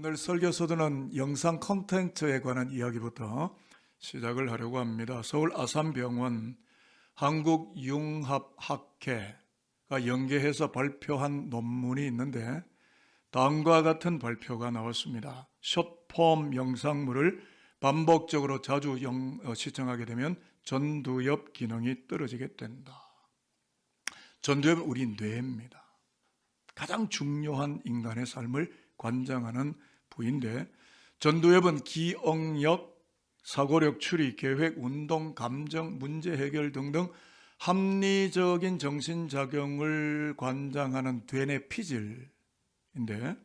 오늘 설교 서두는 영상 콘텐츠에 관한 이야기부터 시작을 하려고 합니다. 서울 아산병원 한국융합학회가 연계해서 발표한 논문이 있는데 다음과 같은 발표가 나왔습니다. 숏폼 영상물을 반복적으로 자주 시청하게 되면 전두엽 기능이 떨어지게 된다. 전두엽은 우리 뇌입니다. 가장 중요한 인간의 삶을 관장하는 부위인데 전두엽은 기억력, 사고력, 추리, 계획, 운동, 감정, 문제 해결 등등 합리적인 정신작용을 관장하는 되뇌 피질인데,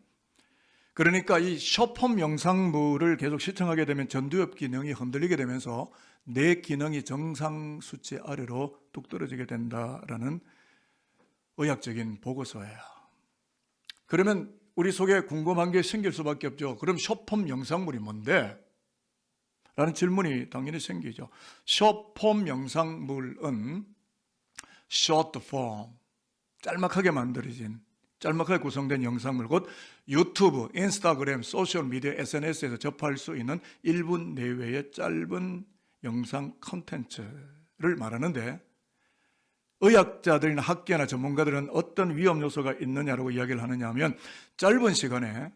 그러니까 이 숏폼 영상물을 계속 시청하게 되면 전두엽 기능이 흔들리게 되면서 뇌 기능이 정상 수치 아래로 뚝 떨어지게 된다라는 의학적인 보고서예요. 그러면 우리 속에 궁금한 게 생길 수밖에 없죠. 그럼 숏폼 영상물이 뭔데? 라는 질문이 당연히 생기죠. 숏폼 영상물은 short form, 짤막하게 만들어진, 짤막하게 구성된 영상물, 곧 유튜브, 인스타그램, 소셜미디어, SNS에서 접할 수 있는 1분 내외의 짧은 영상 콘텐츠를 말하는데, 의학자들이나 학계나 전문가들은 어떤 위험 요소가 있느냐라고 이야기를 하느냐 하면, 짧은 시간에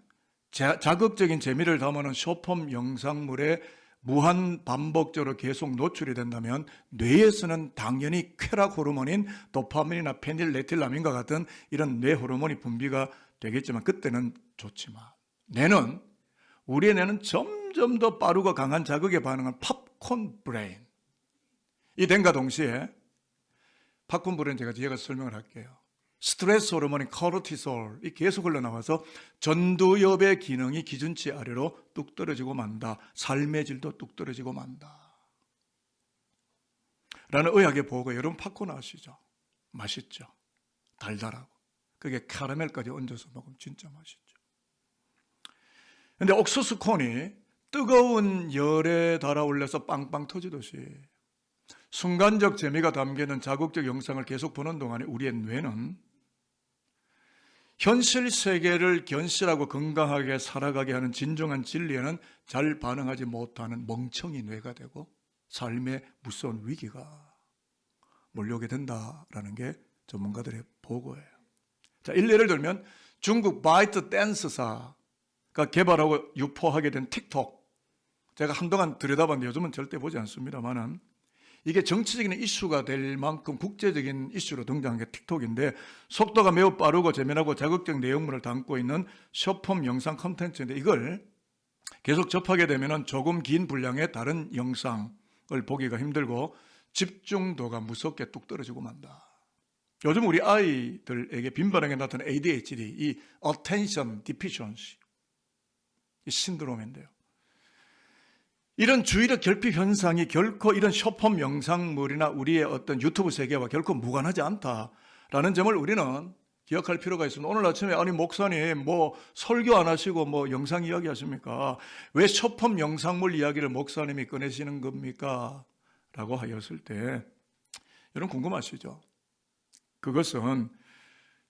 자극적인 재미를 담아놓은 숏폼 영상물에 무한 반복적으로 계속 노출이 된다면 뇌에서는 당연히 쾌락 호르몬인 도파민이나 페닐레틸라민과 같은 이런 뇌 호르몬이 분비가 되겠지만, 그때는 좋지만 우리의 뇌는 점점 더 빠르고 강한 자극에 반응하는 팝콘 브레인, 이 됨과 동시에 팝콘 브레인 제가 뒤에 가서 설명을 할게요. 스트레스 호르몬인 코르티솔이 계속 흘러나와서 전두엽의 기능이 기준치 아래로 뚝 떨어지고 만다. 삶의 질도 뚝 떨어지고 만다. 라는 의학의 보고, 여러분 팝콘 아시죠? 맛있죠? 달달하고. 그게 카라멜까지 얹어서 먹으면 진짜 맛있죠. 근데 옥수수 콘이 뜨거운 열에 달아올려서 빵빵 터지듯이 순간적 재미가 담기는 자극적 영상을 계속 보는 동안에 우리의 뇌는 현실 세계를 견실하고 건강하게 살아가게 하는 진정한 진리에는 잘 반응하지 못하는 멍청이 뇌가 되고 삶의 무서운 위기가 몰려오게 된다라는 게 전문가들의 보고예요. 자, 일례를 들면 중국 바이트 댄스사가 개발하고 유포하게 된 틱톡, 제가 한동안 들여다봤는데 요즘은 절대 보지 않습니다만은, 이게 정치적인 이슈가 될 만큼 국제적인 이슈로 등장한 게 틱톡인데, 속도가 매우 빠르고 재미나고 자극적 내용물을 담고 있는 숏폼 영상 콘텐츠인데, 이걸 계속 접하게 되면 조금 긴 분량의 다른 영상을 보기가 힘들고 집중도가 무섭게 뚝 떨어지고 만다. 요즘 우리 아이들에게 빈번하게 나타나는 ADHD, 이 Attention Deficiency, 이 신드롬인데요. 이런 주의력 결핍 현상이 결코 이런 숏폼 영상물이나 우리의 어떤 유튜브 세계와 결코 무관하지 않다라는 점을 우리는 기억할 필요가 있습니다. 오늘 아침에 아니 목사님 설교 안 하시고 영상 이야기 하십니까? 왜 숏폼 영상물 이야기를 목사님이 꺼내시는 겁니까? 라고 하였을 때 여러분 궁금하시죠? 그것은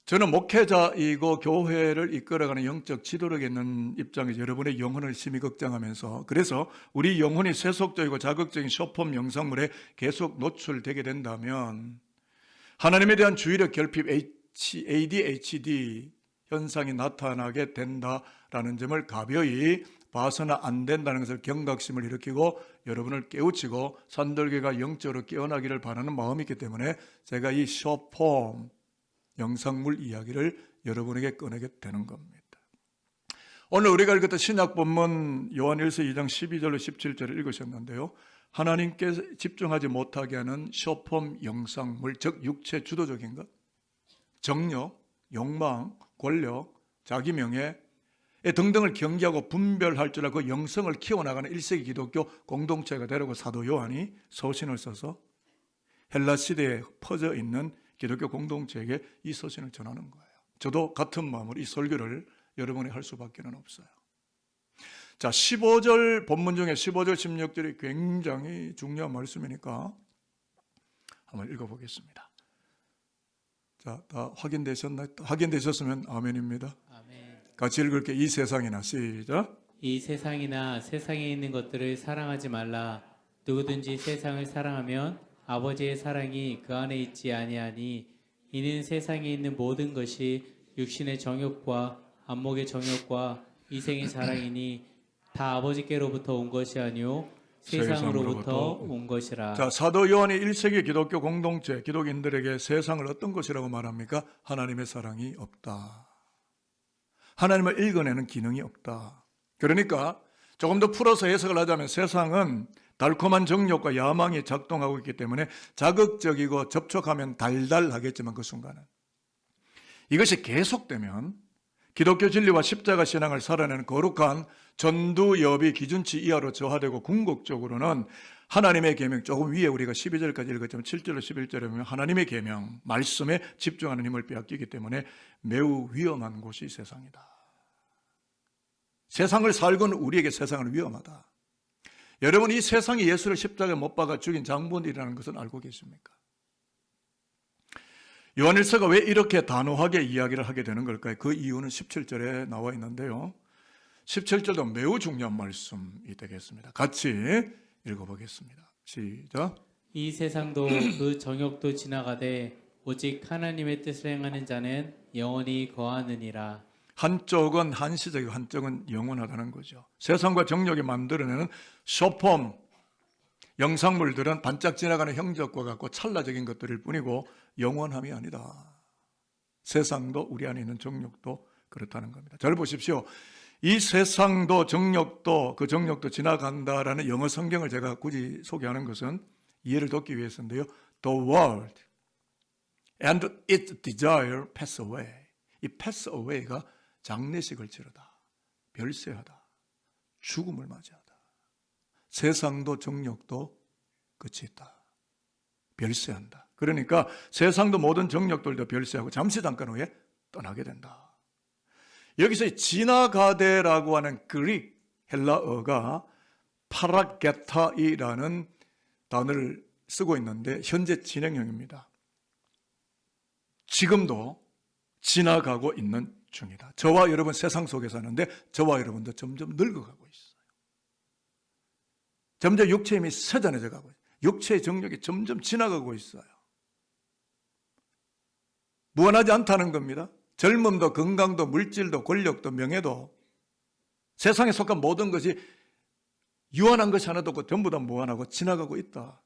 저는 목회자이고 교회를 이끌어가는 영적 지도력에 있는 입장에서 여러분의 영혼을 심히 걱정하면서, 그래서 우리 영혼이 세속적이고 자극적인 숏폼 영상물에 계속 노출되게 된다면 하나님에 대한 주의력 결핍 ADHD 현상이 나타나게 된다라는 점을 가벼이 봐서는 안 된다는 것을 경각심을 일으키고 여러분을 깨우치고 산들교가 영적으로 깨어나기를 바라는 마음이 있기 때문에 제가 이 숏폼 영상물 이야기를 여러분에게 꺼내게 되는 겁니다. 오늘 우리가 읽었던 신약 본문 요한일서 2장 12절로 17절을 읽으셨는데요. 하나님께 집중하지 못하게 하는 숏폼 영상물, 즉 육체 주도적인 것, 정욕, 욕망, 권력, 자기명예 등등을 경계하고 분별할 줄 알고 영성을 키워나가는 1세기 기독교 공동체가 되려고 사도 요한이 서신을 써서 헬라 시대에 퍼져 있는 기독교 공동체에게 이 서신을 전하는 거예요. 저도 같은 마음으로 이 설교를 여러분이 할 수밖에 없어요. 자, 15절 본문 중에 15절 16절이 굉장히 중요한 말씀이니까 한번 읽어보겠습니다. 자, 다 확인되셨나요? 확인되셨으면 아멘입니다. 아멘. 같이 읽을게. 이 세상이나 시작. 이 세상이나 세상에 있는 것들을 사랑하지 말라. 누구든지 세상을 사랑하면 아버지의 사랑이 그 안에 있지 아니하니 이는 세상에 있는 모든 것이 육신의 정욕과 안목의 정욕과 이생의 자랑이니 다 아버지께로부터 온 것이 아니요 세상으로부터 온 것이라. 자, 사도 요한이 1세기 기독교 공동체 기독인들에게 세상을 어떤 것이라고 말합니까? 하나님의 사랑이 없다. 하나님을 읽어내는 기능이 없다. 그러니까 조금 더 풀어서 해석을 하자면 세상은 달콤한 정욕과 야망이 작동하고 있기 때문에 자극적이고 접촉하면 달달하겠지만 그 순간은 이것이 계속되면 기독교 진리와 십자가 신앙을 살아내는 거룩한 전두엽이 기준치 이하로 저하되고 궁극적으로는 하나님의 계명, 조금 위에 우리가 12절까지 읽었지만 7절로 11절에 보면 하나님의 계명, 말씀에 집중하는 힘을 빼앗기기 때문에 매우 위험한 곳이 세상이다. 세상을 살고는 우리에게 세상은 위험하다. 여러분, 이 세상이 예수를 십자가에 못 박아 죽인 장본이라는 것은 알고 계십니까? 요한일서가 왜 이렇게 단호하게 이야기를 하게 되는 걸까요? 그 이유는 17절에 나와 있는데요. 17절도 매우 중요한 말씀이 되겠습니다. 같이 읽어보겠습니다. 시작. 이 세상도 그 정욕도 지나가되 오직 하나님의 뜻을 행하는 자는 영원히 거하느니라. 한쪽은 한시적이고 한쪽은 영원하다는 거죠. 세상과 정욕이 만들어내는 쇼폼, 영상물들은 반짝 지나가는 형적과 같고 찰나적인 것들일 뿐이고 영원함이 아니다. 세상도 우리 안에 있는 정욕도 그렇다는 겁니다. 잘 보십시오. 이 세상도 정욕도 그 정욕도 지나간다라는 영어 성경을 제가 굳이 소개하는 것은 이해를 돕기 위해서인데요. The world and its desire pass away. 이 pass away가 장례식을 치르다, 별세하다, 죽음을 맞이하다. 세상도 정욕도 끝이 있다. 별세한다. 그러니까 세상도 모든 정욕들도 별세하고 잠시 잠깐 후에 떠나게 된다. 여기서 지나가되라고 하는 그릭 헬라어가 파라게타이라는 단어를 쓰고 있는데 현재 진행형입니다. 지금도 지나가고 있는 중이다. 저와 여러분 세상 속에 사는데 저와 여러분도 점점 늙어가고 있어요. 점점 육체의 힘이 세단해져 가고 있어요. 육체의 정력이 점점 지나가고 있어요. 무한하지 않다는 겁니다. 젊음도 건강도 물질도 권력도 명예도 세상에 속한 모든 것이 유한한 것이 하나도 없고 전부 다 무한하고 지나가고 있다.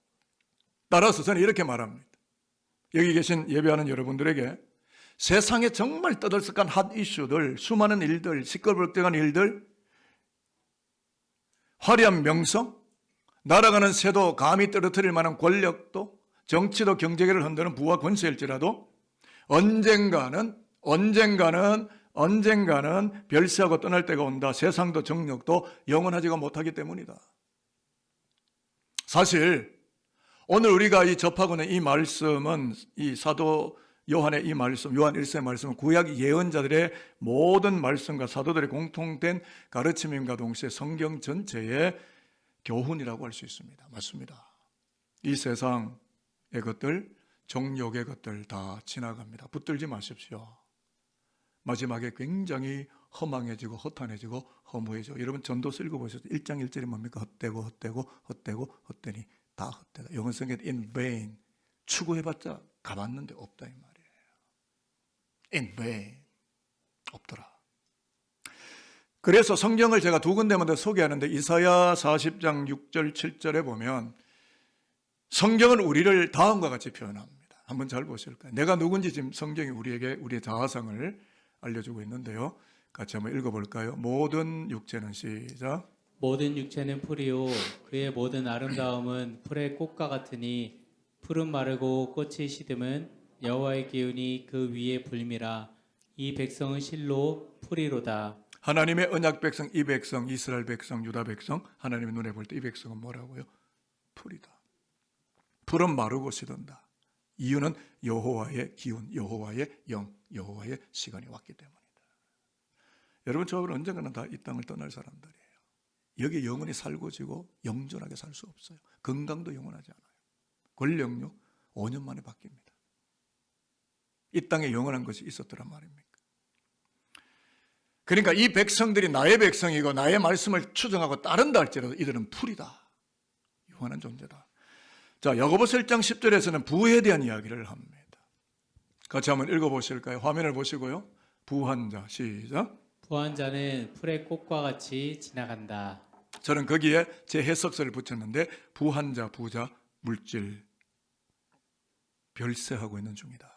따라서 저는 이렇게 말합니다. 여기 계신 예배하는 여러분들에게 세상에 정말 떠들썩한 핫 이슈들, 수많은 일들, 시끌벅적한 일들, 화려한 명성, 날아가는 새도 감히 떨어뜨릴 만한 권력도, 정치도 경제계를 흔드는 부와 권세일지라도 언젠가는 별세하고 떠날 때가 온다. 세상도 정력도 영원하지가 못하기 때문이다. 사실 오늘 우리가 접하고 있는 이 말씀은 이 사도 요한의 이 말씀, 요한 1세 말씀은 구약 예언자들의 모든 말씀과 사도들의 공통된 가르침임과 동시에 성경 전체의 교훈이라고 할 수 있습니다. 맞습니다. 이 세상의 것들, 정욕의 것들 다 지나갑니다. 붙들지 마십시오. 마지막에 굉장히 허망해지고 허탄해지고 허무해지고. 여러분 전도서 읽어보셨죠? 1장 1절이 뭡니까? 헛되고 헛되니 다 헛되다. 영어 성경에 in vain, 추구해봤자 가봤는데 없다 이 말이에요. in vain, 없더라. 그래서 성경을 제가 두 군데만 더 소개하는데 이사야 40장 6절 7절에 보면 성경은 우리를 다음과 같이 표현합니다. 한번 잘 보실까요? 내가 누군지 지금 성경이 우리에게 우리의 자아상을 알려주고 있는데요. 같이 한번 읽어볼까요? 모든 육체는 시작. 모든 육체는 풀이요 그의 모든 아름다움은 풀의 꽃과 같으니 풀은 마르고 꽃이 시듬은 여호와의 기운이 그 위에 불미라. 이 백성은 실로 풀이로다. 하나님의 언약 백성, 이 백성, 이스라엘 백성, 유다 백성, 하나님의 눈에 볼 때 이 백성은 뭐라고요? 풀이다. 풀은 마르고 시든다. 이유는 여호와의 기운, 여호와의 영, 여호와의 시간이 왔기 때문이다. 여러분, 저하고는 언젠가는 다 이 땅을 떠날 사람들이에요. 여기 영원히 살고 지고 영존하게 살 수 없어요. 건강도 영원하지 않아요. 권력요 5년 만에 바뀝니다. 이 땅에 영원한 것이 있었더란 말입니까? 그러니까 이 백성들이 나의 백성이고 나의 말씀을 추정하고 따른다 할지라도 이들은 풀이다. 유한한 존재다. 자, 야고보서 1장 10절에서는 부에 대한 이야기를 합니다. 같이 한번 읽어보실까요? 화면을 보시고요. 부한 자, 시작. 부한 자는 풀의 꽃과 같이 지나간다. 저는 거기에 제 해석서를 붙였는데 부한 자, 부자, 물질 별세하고 있는 중이다.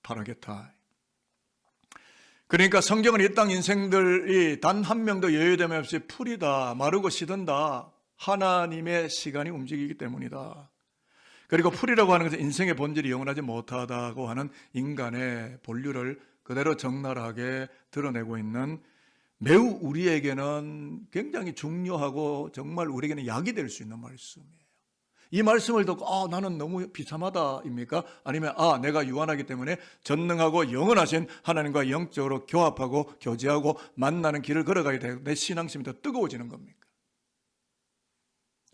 파라게타. 그러니까 성경은 이 땅 인생들이 단 한 명도 여유됨 없이 풀이다, 마르고 시든다. 하나님의 시간이 움직이기 때문이다. 그리고 풀이라고 하는 것은 인생의 본질이 영원하지 못하다고 하는 인간의 본류를 그대로 적나라하게 드러내고 있는 매우 우리에게는 굉장히 중요하고 정말 우리에게는 약이 될 수 있는 말씀이에요. 이 말씀을 듣고 나는 너무 비참하다입니까? 아니면 내가 유한하기 때문에 전능하고 영원하신 하나님과 영적으로 교합하고 교제하고 만나는 길을 걸어가야 되고 내 신앙심이 더 뜨거워지는 겁니까?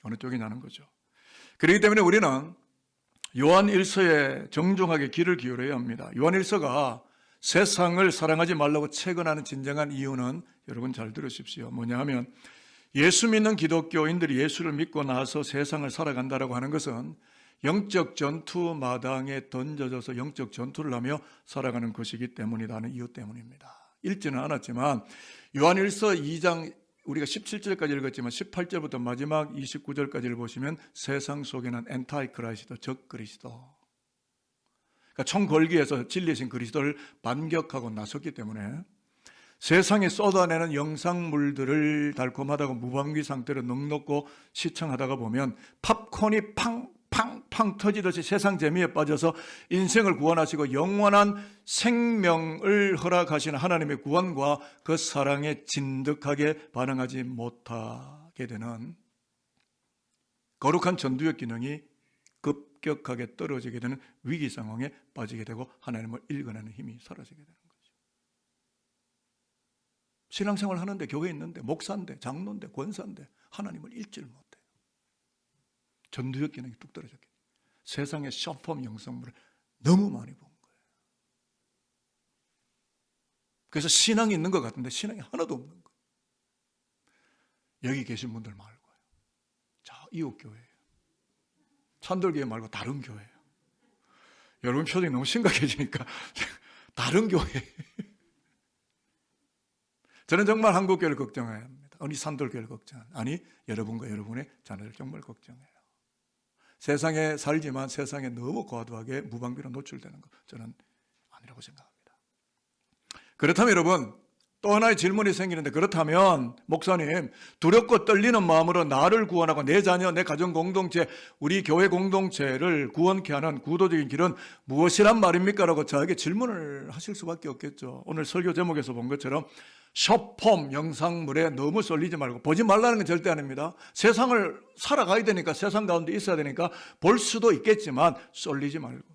어느 쪽이냐는 거죠. 그렇기 때문에 우리는 요한일서에 정중하게 귀를 기울여야 합니다. 요한일서가 세상을 사랑하지 말라고 체언하는 진정한 이유는 여러분 잘 들으십시오. 뭐냐 하면 예수 믿는 기독교인들이 예수를 믿고 나서 세상을 살아간다라고 하는 것은 영적 전투 마당에 던져져서 영적 전투를 하며 살아가는 것이기 때문이라는 이유 때문입니다. 읽지는 않았지만 요한일서 2장 우리가 17절까지 읽었지만 18절부터 마지막 29절까지를 보시면 세상 속에는 엔타이 크라이스도 적 그리스도, 그러니까 총궐기에서 진리신 그리스도를 반격하고 나섰기 때문에 세상에 쏟아내는 영상물들을 달콤하다고 무방비 상태로 넉넉고 시청하다가 보면 팝콘이 팡팡팡 터지듯이 세상 재미에 빠져서 인생을 구원하시고 영원한 생명을 허락하시는 하나님의 구원과 그 사랑에 진득하게 반응하지 못하게 되는 거룩한 전두엽 기능이 급격하게 떨어지게 되는 위기 상황에 빠지게 되고 하나님을 읽어내는 힘이 사라지게 되는 거죠. 신앙생활 하는데 교회에 있는데 목사인데 장로인데 권사인데 하나님을 읽지를 못해요. 전두엽 기능이 뚝 떨어졌기 때문에 세상의 숏폼 영상물을 너무 많이 본 거예요. 그래서 신앙이 있는 것 같은데 신앙이 하나도 없는 거예요. 여기 계신 분들 말고요. 자, 이웃교회예요. 찬돌교회 말고 다른 교회예요. 여러분 표정이 너무 심각해지니까 다른 교회. 저는 정말 한국교회를 걱정해야 합니다. 아니 산돌교회를 아니 여러분과 여러분의 자녀를 정말 걱정해요. 세상에 살지만 세상에 너무 과도하게 무방비로 노출되는 것 저는 아니라고 생각합니다. 그렇다면 여러분 또 하나의 질문이 생기는데, 그렇다면 목사님 두렵고 떨리는 마음으로 나를 구원하고 내 자녀, 내 가정 공동체, 우리 교회 공동체를 구원케 하는 구도적인 길은 무엇이란 말입니까? 라고 저에게 질문을 하실 수밖에 없겠죠. 오늘 설교 제목에서 본 것처럼 숏폼 영상물에 너무 쏠리지 말고, 보지 말라는 건 절대 아닙니다. 세상을 살아가야 되니까, 세상 가운데 있어야 되니까 볼 수도 있겠지만 쏠리지 말고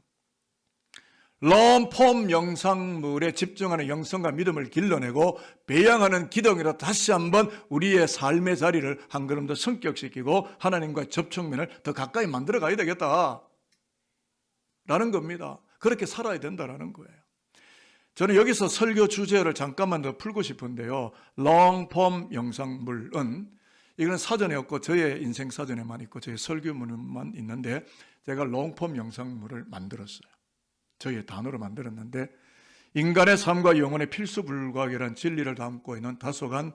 롱폼 영상물에 집중하는 영성과 믿음을 길러내고 배양하는 기둥으로 다시 한번 우리의 삶의 자리를 한 걸음 더 성격시키고 하나님과의 접촉면을 더 가까이 만들어 가야 되겠다 라는 겁니다. 그렇게 살아야 된다라는 거예요. 저는 여기서 설교 주제를 잠깐만 더 풀고 싶은데요, 롱폼 영상물은 이건 사전에 없고 저의 인생 사전에만 있고 저의 설교문만 있는데, 제가 롱폼 영상물을 만들었어요. 저희의 단어로 만들었는데, 인간의 삶과 영혼의 필수 불가결한 진리를 담고 있는 다소간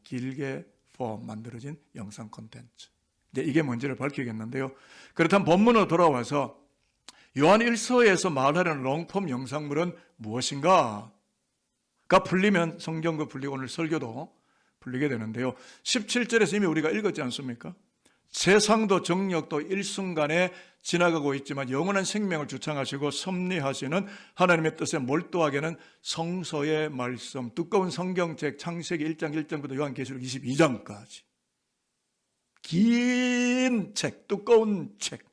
길게 만들어진 영상 콘텐츠. 이게 뭔지를 밝히겠는데요. 그렇다면 본문으로 돌아와서 요한 1서에서 말하는 롱폼 영상물은 무엇인가가 풀리면 성경도 풀리고 오늘 설교도 풀리게 되는데요. 17절에서 이미 우리가 읽었지 않습니까? 세상도 정력도 일순간에 지나가고 있지만 영원한 생명을 주창하시고 섭리하시는 하나님의 뜻에 몰두하게는 성서의 말씀, 두꺼운 성경책 창세기 1장 1장부터 요한계시록 22장까지 긴 책, 두꺼운 책,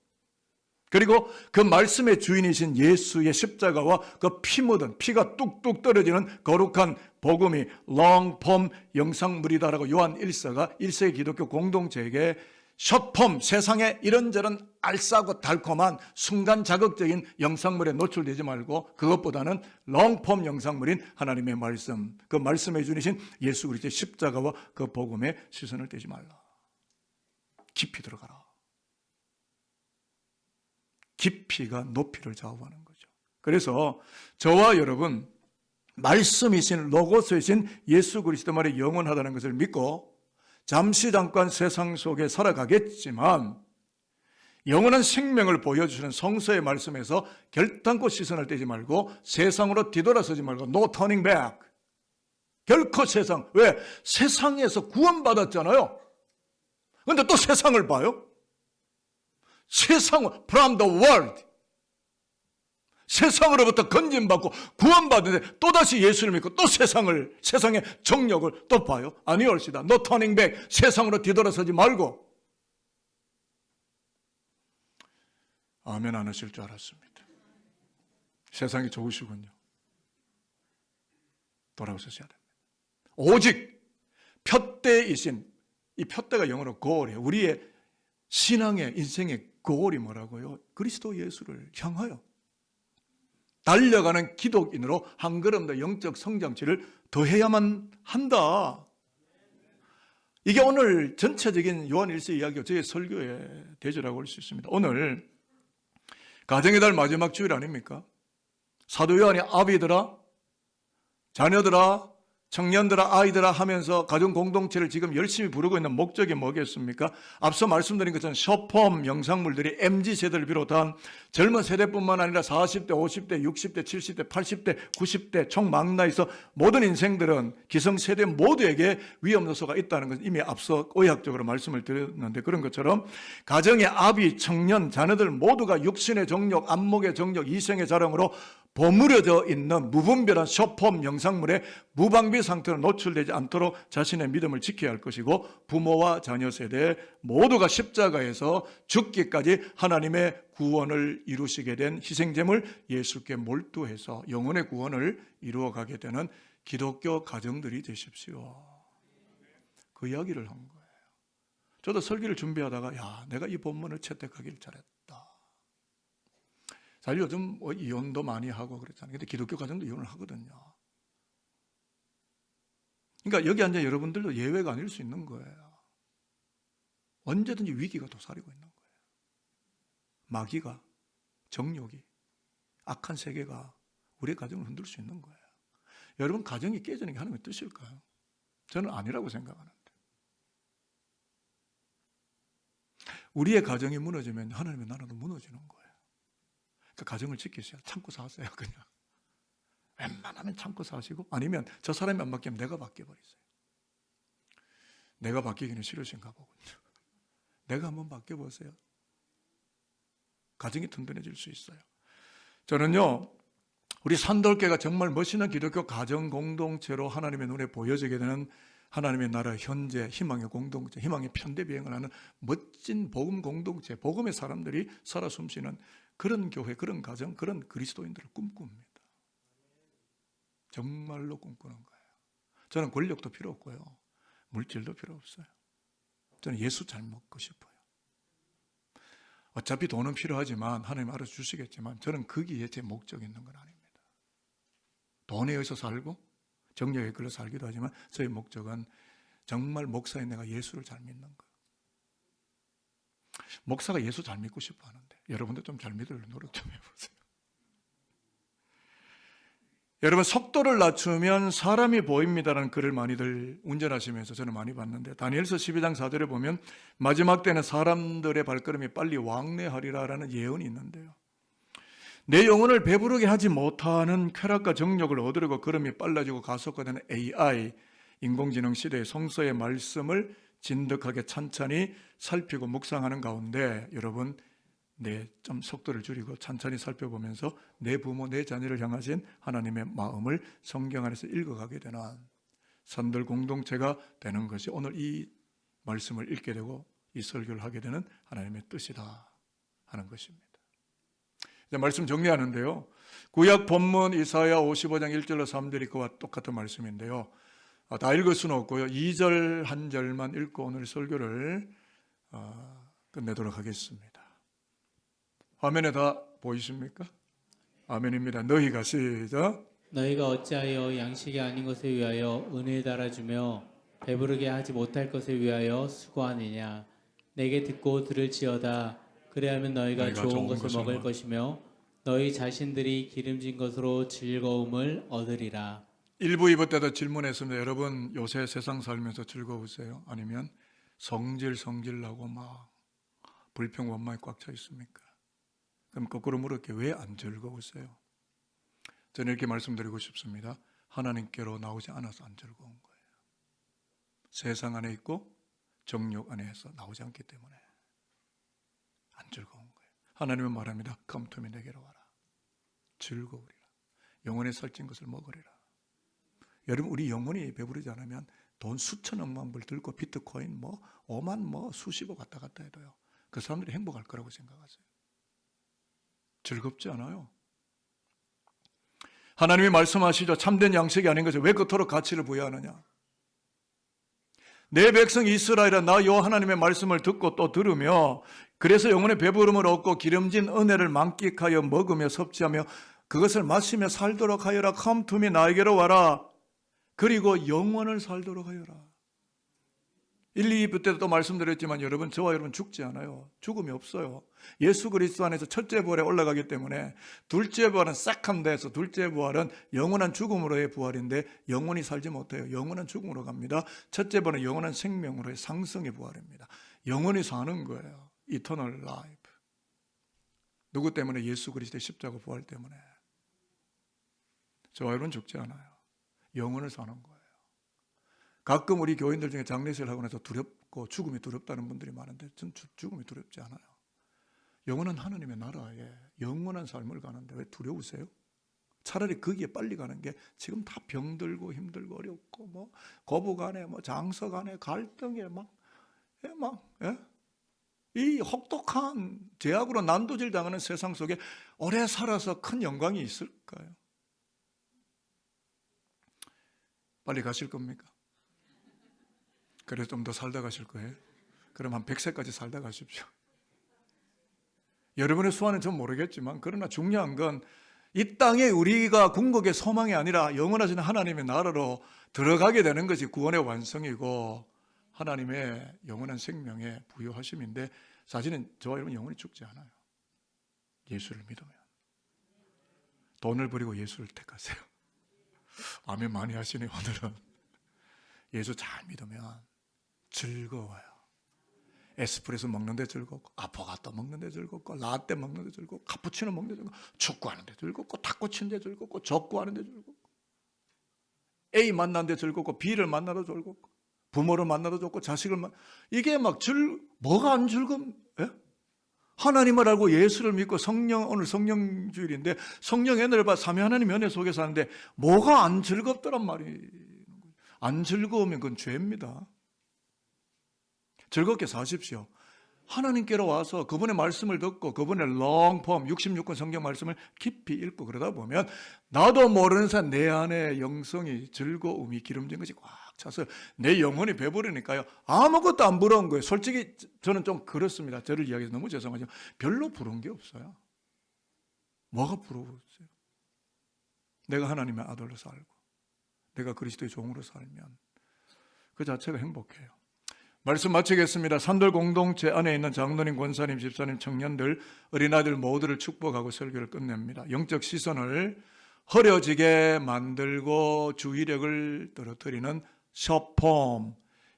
그리고 그 말씀의 주인이신 예수의 십자가와 그 피 묻은, 피가 뚝뚝 떨어지는 거룩한 복음이 롱폼 영상물이다라고 요한 1서가 1세기 기독교 공동체에게 숏폼, 세상에 이런저런 알싸고 달콤한 순간 자극적인 영상물에 노출되지 말고 그것보다는 롱폼 영상물인 하나님의 말씀, 그 말씀에 주신 예수 그리스도의 십자가와 그 복음에 시선을 떼지 말라. 깊이 들어가라. 깊이가 높이를 좌우하는 거죠. 그래서 저와 여러분 말씀이신 로고스이신 예수 그리스도 말이 영원하다는 것을 믿고 잠시 잠깐 세상 속에 살아가겠지만 영원한 생명을 보여주시는 성서의 말씀에서 결단코 시선을 떼지 말고 세상으로 뒤돌아서지 말고 No turning back. 결코 세상, 왜? 세상에서 구원받았잖아요. 그런데 또 세상을 봐요. 세상, from the world. 세상으로부터 건진받고 구원받는데 또다시 예수를 믿고 또 세상의 정욕을 또 봐요. 아니올시다. No turning back. 세상으로 뒤돌아서지 말고. 아멘 안 하실 줄 알았습니다. 세상이 좋으시군요. 돌아오셔야 됩니다. 오직 푯대이신, 이 푯대가 영어로 goal이에요. 우리의 신앙의 인생의 goal이 뭐라고요? 그리스도 예수를 향하여 달려가는 기독인으로 한 걸음 더 영적 성장치를 더해야만 한다. 이게 오늘 전체적인 요한 1서 이야기가 저의 설교의 대조라고 할 수 있습니다. 오늘 가정의 달 마지막 주일 아닙니까? 사도 요한이 아비들아, 자녀들아, 청년들아, 아이들아 하면서 가정 공동체를 지금 열심히 부르고 있는 목적이 뭐겠습니까? 앞서 말씀드린 것처럼 숏폼 영상물들이 MZ세대를 비롯한 젊은 세대뿐만 아니라 40대, 50대, 60대, 70대, 80대, 90대 총 망라해서 모든 인생들은 기성세대 모두에게 위험 요소가 있다는 것은 이미 앞서 의학적으로 말씀을 드렸는데, 그런 것처럼 가정의 아비, 청년, 자녀들 모두가 육신의 정욕, 안목의 정욕, 이성의 자랑으로 버무려져 있는 무분별한 숏폼 영상물에 무방비 상태로 노출되지 않도록 자신의 믿음을 지켜야 할 것이고, 부모와 자녀 세대 모두가 십자가에서 죽기까지 하나님의 구원을 이루시게 된 희생제물 예수께 몰두해서 영혼의 구원을 이루어가게 되는 기독교 가정들이 되십시오. 그 이야기를 한 거예요. 저도 설교를 준비하다가 야, 내가 이 본문을 채택하길 잘했다. 사실 요즘 이혼도 많이 하고 그렇잖아요. 근데 기독교 가정도 이혼을 하거든요. 그러니까 여기 앉아 여러분들도 예외가 아닐 수 있는 거예요. 언제든지 위기가 도사리고 있는 거예요. 마귀가, 정욕이, 악한 세계가 우리의 가정을 흔들 수 있는 거예요. 여러분 가정이 깨지는 게 하나님의 뜻일까요? 저는 아니라고 생각하는데. 우리의 가정이 무너지면 하나님의 나라도 무너지는 거예요. 그러니까 가정을 지키세요. 참고 사세요. 그냥 웬만하면 참고 사시고, 아니면 저 사람이 안 바뀌면 내가 바뀌어버리세요. 내가 바뀌기는 싫으신가 보군요. 내가 한번 바뀌어보세요. 가정이 든든해질 수 있어요. 저는요, 우리 산돌교가 정말 멋있는 기독교 가정 공동체로 하나님의 눈에 보여지게 되는 하나님의 나라 현재 희망의 공동체, 희망의 편대 비행을 하는 멋진 복음 공동체, 복음의 사람들이 살아 숨쉬는 그런 교회, 그런 가정, 그런 그리스도인들을 꿈꿉니다. 정말로 꿈꾸는 거예요. 저는 권력도 필요 없고요, 물질도 필요 없어요. 저는 예수 잘 먹고 싶어요. 어차피 돈은 필요하지만 하나님 알아주시겠지만 저는 거기에 제 목적이 있는 건 아닙니다. 돈에 의해서 살고 정력에 끌려 살기도 하지만 저의 목적은 정말 목사인 내가 예수를 잘 믿는 거. 목사가 예수 잘 믿고 싶어 하는데 여러분도 좀 잘 믿으려고 노력 좀 해보세요. 여러분, 속도를 낮추면 사람이 보입니다라는 글을 많이들 운전하시면서 저는 많이 봤는데, 다니엘서 12장 4절에 보면 마지막 때는 사람들의 발걸음이 빨리 왕래하리라라는 예언이 있는데요, 내 영혼을 배부르게 하지 못하는 쾌락과 정욕을 얻으려고 걸음이 빨라지고 가속화되는 AI, 인공지능 시대의 성서의 말씀을 진득하게 찬찬히 살피고 묵상하는 가운데, 여러분 좀 속도를 줄이고 찬찬히 살펴보면서 내 부모, 내 자녀를 향하신 하나님의 마음을 성경 안에서 읽어가게 되는 산들 공동체가 되는 것이 오늘 이 말씀을 읽게 되고 이 설교를 하게 되는 하나님의 뜻이다 하는 것입니다. 이제 말씀 정리하는데요, 구약 본문 이사야 55장 1절로 3절이 그와 똑같은 말씀인데요, 다 읽을 수는 없고요, 2절 한 절만 읽고 오늘 설교를 끝내도록 하겠습니다. 화면에 다 보이십니까? 아멘입니다. 너희가 시작. 너희가 어찌하여 양식이 아닌 것을 위하여 은혜를 달아주며 배부르게 하지 못할 것을 위하여 수고하느냐. 내게 듣고 들을지어다. 그래야면 너희가 좋은 것을 먹을 것이며 너희 자신들이 기름진 것으로 즐거움을 얻으리라. 1부, 2부 때도 질문했습니다. 여러분 요새 세상 살면서 즐거우세요? 아니면 성질나고 막 불평 원망이 꽉 차 있습니까? 그럼 거꾸로 물을게요. 왜 안 즐거우세요? 저는 이렇게 말씀드리고 싶습니다. 하나님께로 나오지 않아서 안 즐거운 거예요. 세상 안에 있고 정욕 안에서 나오지 않기 때문에 안 즐거운 거예요. 하나님은 말합니다. Come to me, 내게로 와라. 즐거우리라. 영혼에 살찐 것을 먹으리라. 여러분 우리 영혼이 배부르지 않으면 돈 수천억만 불 들고 비트코인 뭐 5만 뭐 수십억 왔다 갔다 해도요. 그 사람들이 행복할 거라고 생각하세요? 즐겁지 않아요. 하나님이 말씀하시죠. 참된 양식이 아닌 것을 왜 그토록 가치를 부여하느냐. 내 백성 이스라엘아 나 여호와 하나님의 말씀을 듣고 또 들으며 그래서 영혼의 배부름을 얻고 기름진 은혜를 만끽하여 먹으며 섭취하며 그것을 마시며 살도록 하여라. Come to me, 나에게로 와라. 그리고 영원을 살도록 하여라. 1, 2부 때도 또 말씀드렸지만 여러분 저와 여러분 죽지 않아요. 죽음이 없어요. 예수 그리스도 안에서 첫째 부활에 올라가기 때문에 둘째 부활은 싹한 데서 둘째 부활은 영원한 죽음으로의 부활인데 영원히 살지 못해요. 영원한 죽음으로 갑니다. 첫째 부활은 영원한 생명으로의 상승의 부활입니다. 영원히 사는 거예요. Eternal life. 누구 때문에? 예수 그리스도의 십자가 부활 때문에. 저와 여러분 죽지 않아요. 영원을 사는 거예요. 가끔 우리 교인들 중에 장례식을 하고 나서 두렵고 죽음이 두렵다는 분들이 많은데 전 죽음이 두렵지 않아요. 영원한 하나님의 나라에 영원한 삶을 가는데 왜 두려우세요? 차라리 거기에 빨리 가는 게 지금 다 병들고 힘들고 어렵고 뭐 고부간에 뭐 장서간에 갈등에 이 혹독한 제약으로 난도질 당하는 세상 속에 오래 살아서 큰 영광이 있을까요? 빨리 가실 겁니까? 그래서 좀 더 살다 가실 거예요? 그럼 한 100세까지 살다 가십시오. 여러분의 수완은 전 모르겠지만 그러나 중요한 건 이 땅에 우리가 궁극의 소망이 아니라 영원하신 하나님의 나라로 들어가게 되는 것이 구원의 완성이고 하나님의 영원한 생명의 부유하심인데 사실은 저와 여러분 영원히 죽지 않아요. 예수를 믿으면. 돈을 버리고 예수를 택하세요. 아멘 많이 하시네 오늘은. 예수 잘 믿으면 즐거워요. 에스프레소 먹는데 즐겁고 아포가토 먹는데 즐겁고 라떼 먹는데 즐겁고 카푸치노 먹는데 즐겁고 축구하는데 즐겁고 탁구 치는데 즐겁고 족구하는데 즐겁고 A 만나는데 즐겁고 B를 만나도 즐겁고 부모를 만나도 좋고 자식을 이게 뭐가 안 즐거움? 예? 하나님을 알고 예수를 믿고 오늘 성령주일인데 성령 은혜를 받아 삼위 하나님 은혜 속에 사는데 뭐가 안 즐겁더란 말이에요. 안 즐거우면 그건 죄입니다. 즐겁게 사십시오. 하나님께로 와서 그분의 말씀을 듣고 그분의 롱폼 66권 성경 말씀을 깊이 읽고 그러다 보면 나도 모르는 사이 내 안에 영성이 즐거움이 기름진 것이 꽉 차서 내 영혼이 배부르니까요. 아무것도 안 부러운 거예요. 솔직히 저는 좀 그렇습니다. 저를 이야기해서 너무 죄송하지만 별로 부러운 게 없어요. 뭐가 부러웠어요? 내가 하나님의 아들로 살고 내가 그리스도의 종으로 살면 그 자체가 행복해요. 말씀 마치겠습니다. 산돌 공동체 안에 있는 장로님, 권사님, 집사님, 청년들, 어린아이들 모두를 축복하고 설교를 끝냅니다. 영적 시선을 흐려지게 만들고 주의력을 떨어뜨리는 숏폼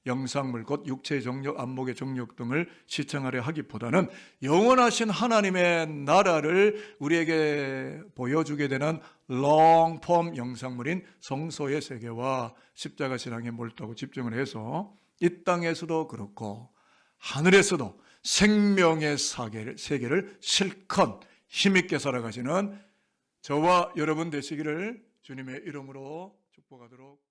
영상물 곧 육체의 정욕, 안목의 정욕 등을 시청하려 하기보다는 영원하신 하나님의 나라를 우리에게 보여주게 되는 롱폼 영상물인 성소의 세계와 십자가 신앙에 몰두하고 집중을 해서 이 땅에서도 그렇고 하늘에서도 생명의 세계를 실컷 힘있게 살아가시는 저와 여러분 되시기를 주님의 이름으로 축복하도록